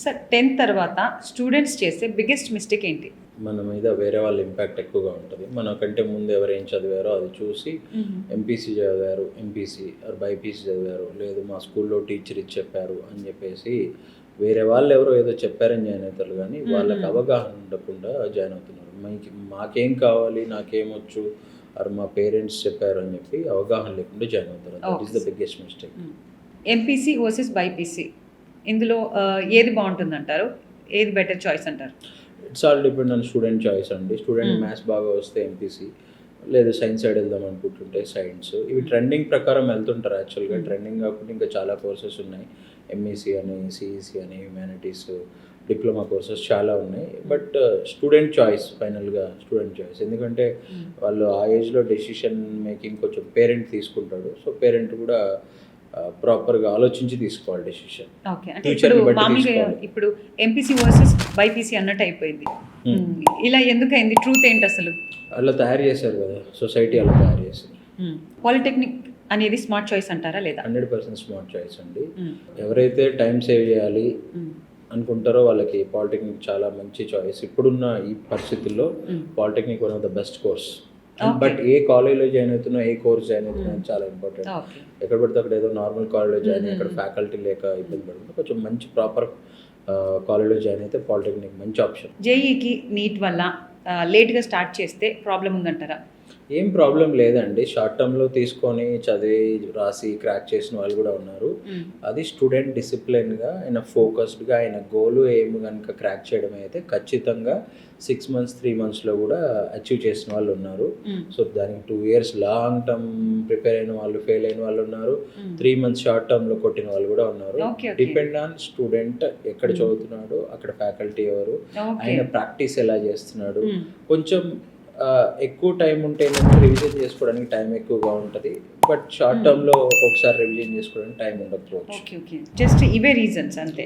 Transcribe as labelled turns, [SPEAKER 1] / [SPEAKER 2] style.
[SPEAKER 1] Sir 10th తర్వాత students చేసే biggest mistake ఏంటి?
[SPEAKER 2] మన మీద వేరే వాళ్ళ ఇంపాక్ట్ ఎక్కువగా ఉంటుంది. మనకంటే ముందు ఎవరు ఏం చదివారో అది చూసి ఎంపీసీ చదివారు, ఎంపీసీ ఆర్ బైపీసీ చదివారు, లేదు మా స్కూల్లో టీచర్ ఇది చెప్పారు అని చెప్పేసి వేరే వాళ్ళు ఎవరో ఏదో చెప్పారని జాయిన్ అవుతారు, కానీ వాళ్ళకి అవగాహన ఉండకుండా జాయిన్ అవుతున్నారు. మాకేం కావాలి, నాకేమొచ్చు, ఆర్ మా పేరెంట్స్ చెప్పారు అని చెప్పి అవగాహన లేకుండా జాయిన్ అవుతారు. That is the biggest mistake.
[SPEAKER 1] MPC versus BiPC, ఇందులో ఏది బాగుంటుందంటారు? ఏది బెటర్ చాయిస్ అంటారు?
[SPEAKER 2] It's all depend on student choice అండి. స్టూడెంట్ మ్యాథ్స్ బాగా వస్తే ఎంపీసీ, లేదు సైన్స్ సైడ్ వెళ్దాం అనుకుంటుంటే సైన్స్. ఇవి ట్రెండింగ్ ప్రకారం వెళ్తుంటారు. యాక్చువల్గా ట్రెండింగ్ కాకుండా ఇంకా చాలా కోర్సెస్ ఉన్నాయి. ఎంఈసీ అని, సిఈసీ అని, హ్యుమానిటీస్, డిప్లొమా కోర్సెస్ చాలా ఉన్నాయి. బట్ స్టూడెంట్ చాయిస్, ఫైనల్గా స్టూడెంట్ చాయిస్. ఎందుకంటే వాళ్ళు ఆ ఏజ్లో డెసిషన్ మేకింగ్ కొంచెం పేరెంట్ తీసుకుంటాడు. సో పేరెంట్ కూడా ప్రాపర్గా ఆలోచించి తీసుకోవాలి డెసిషన్.
[SPEAKER 1] ఓకే, అంటే ఇప్పుడు ఎంపీసీ వర్సెస్ బైపీసీ అన్నట్టు అయిపోయింది. ఇలా ఎందుకైంది? ట్రూత్ ఏంటి అసలు?
[SPEAKER 2] అలా తయారు చేశారు కదా, సొసైటీ అలా తయారు చేసింది.
[SPEAKER 1] పాలిటెక్నిక్ అనేది స్మార్ట్ చాయిస్ అంటారా లేదా?
[SPEAKER 2] 100% స్మార్ట్ చాయిస్ అండి. ఎవరైతే టైం సేవ్ చేయాలి అనుకుంటారో వాళ్ళకి పాలిటెక్నిక్ చాలా మంచి చాయిస్. ఇప్పుడున్న ఈ పరిస్థితుల్లో polytechnic one of the best course. But ఏ కాలేజ్లో జాయిన్ అవుతున్నా, ఏ కోర్స్ జాయిన్ అవుతున్నా చాలా ఇంపార్టెంట్. ఎక్కడ పడితే అక్కడ ఏదో నార్మల్ కాలేజ్లో జాయిన్ అయ్యి అక్కడ ఫ్యాకల్టీ లేక ఇబ్బంది పడుతుంది. కొంచెం మంచి ప్రాపర్ కాలేజ్లో జాయిన్ అయితే పాలిటెక్నిక్ మంచి ఆప్షన్.
[SPEAKER 1] జేఈకి నీట్ వల్ల లేట్గా స్టార్ట్ చేస్తే ప్రాబ్లం ఉందంటారా?
[SPEAKER 2] ఏం ప్రాబ్లం లేదండి. షార్ట్ టర్మ్లో తీసుకొని చదివి రాసి క్రాక్ చేసిన వాళ్ళు కూడా ఉన్నారు. అది స్టూడెంట్ డిసిప్లిన్గా, ఆయన ఫోకస్డ్గా, ఆయన గోలు ఏం కనుక క్రాక్ చేయడం అయితే ఖచ్చితంగా 6 months 3 monthsలో కూడా అచీవ్ చేసిన వాళ్ళు ఉన్నారు. సో దానికి 2 years లాంగ్ టర్మ్ ప్రిపేర్ అయిన వాళ్ళు, ఫెయిల్ అయిన వాళ్ళు ఉన్నారు. 3 months షార్ట్ టర్మ్లో కొట్టిన వాళ్ళు కూడా ఉన్నారు. డిపెండ్ ఆన్ స్టూడెంట్ ఎక్కడ చదువుతున్నాడు, అక్కడ ఫ్యాకల్టీ ఎవరు, ఆయన ప్రాక్టీస్ ఎలా చేస్తున్నాడు. కొంచెం ఎక్కువ టైం ఉంటే రివిజన్ చేసుకోవడానికి టైం ఎక్కువగా ఉంటుంది. బట్ షార్ట్ టర్మ్లో ఒక్కొక్కసారి రివిజన్ చేసుకోవడానికి టైం ఉండకపోవచ్చు.
[SPEAKER 1] జస్ట్ ఇవే రీజన్స్ అంతే.